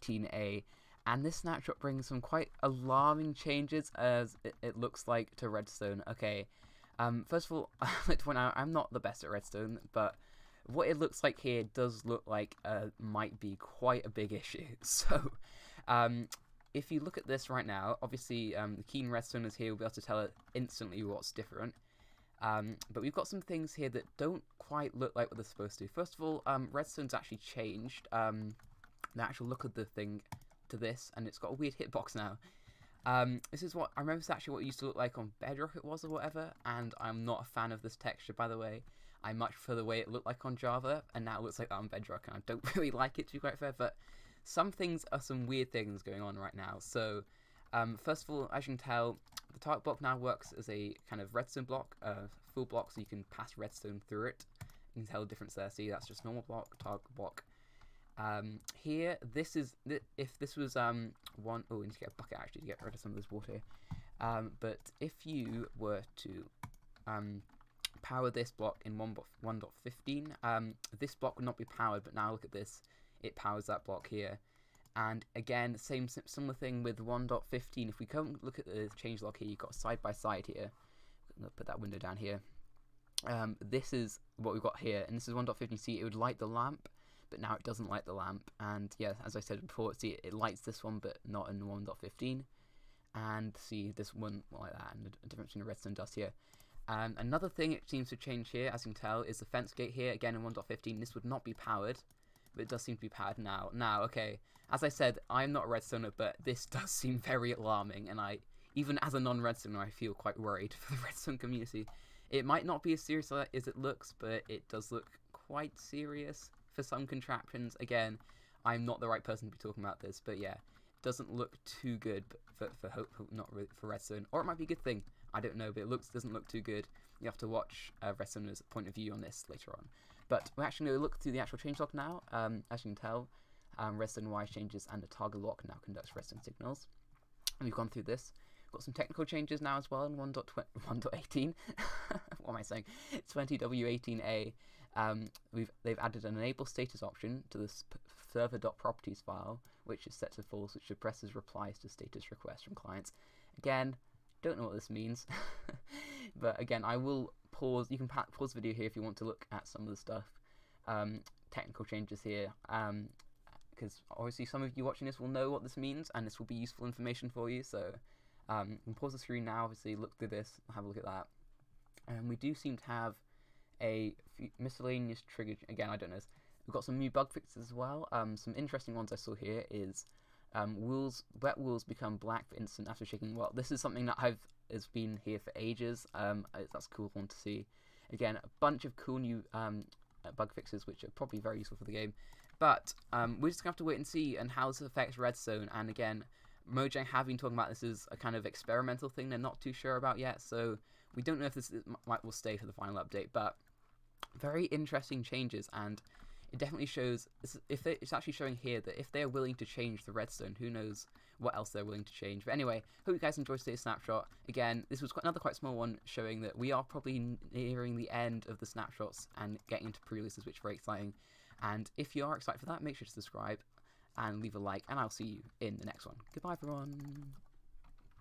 20w18a, and this snapshot brings some quite alarming changes, as it looks like, to redstone. Okay, first of all, I'd like to point out I'm not the best at redstone, but what it looks like here does look like might be quite a big issue. So, if you look at this right now, obviously the keen redstone is here, we'll be able to tell it instantly what's different. But we've got some things here that don't quite look like what they're supposed to. First of all, redstone's actually changed the actual look of the thing to this, and it's got a weird hitbox now. This is what I remember. It's actually what it used to look like on Bedrock, it was, or whatever. And I'm not a fan of this texture, by the way. I much prefer the way it looked like on Java, and now it looks like that on Bedrock, and I don't really like it, to be quite fair. But some things are some weird things going on right now. So, first of all, as you can tell, the target block now works as a kind of redstone block, full block, so you can pass redstone through it. You can tell the difference there. See, that's just normal block, target block. Here, this is if this was one. Oh, we need to get a bucket actually to get rid of some of this water. But if you were to power this block in 1.15, this block would not be powered. But now look at this; it powers that block here. And again, same similar thing with 1.15. If we come look at the changelog here, you've got side by side here. I'm gonna put that window down here. This is what we've got here, and this is 1.15. See, it would light the lamp, but now it doesn't light the lamp. And yeah, as I said before, see, it lights this one, but not in 1.15. And see, this one like that, and the difference between the redstone dust here. Another thing it seems to change here, as you can tell, is the fence gate here. Again, in 1.15, this would not be powered, but it does seem to be powered now. Now, okay, as I said, I'm not a redstoner, but this does seem very alarming, and even as a non-redstoner, I feel quite worried for the redstone community. It might not be as serious as it looks, but it does look quite serious for some contraptions. Again, I'm not the right person to be talking about this, but yeah, it doesn't look too good for not really for redstone, or it might be a good thing. I don't know, but it doesn't look too good. You have to watch redstoner's point of view on this later on. But we're actually going to look through the actual changelog now. As you can tell, redstone wise changes and the target lock now conducts redstone signals. And we've gone through this. We've got some technical changes now as well in 1.18. What am I saying? 20w18a. They've added an enable status option to the server.properties file, which is set to false, which suppresses replies to status requests from clients. Again, don't know what this means, but again, I will pause. You can pause the video here if you want to look at some of the stuff, technical changes here, because obviously some of you watching this will know what this means, and this will be useful information for you. So you can pause the screen now. Obviously, look through this, have a look at that, and we do seem to have a few miscellaneous triggers. Again, I don't know. We've got some new bug fixes as well. Some interesting ones I saw here is wet wheels become black for instant after shaking. Well, this is something that has been here for ages. That's a cool one to see. Again, a bunch of cool new bug fixes, which are probably very useful for the game. But we're just gonna have to wait and see and how this affects redstone. And again, Mojang have been talking about this as a kind of experimental thing. They're not too sure about yet, so we don't know if this will stay for the final update. But very interesting changes, and it definitely shows, it's actually showing here that if they're willing to change the redstone, who knows what else they're willing to change. But anyway, hope you guys enjoyed today's snapshot. Again, this was another quite small one, showing that we are probably nearing the end of the snapshots and getting into pre-releases, which is very exciting. And if you are excited for that, make sure to subscribe and leave a like, and I'll see you in the next one. Goodbye, everyone.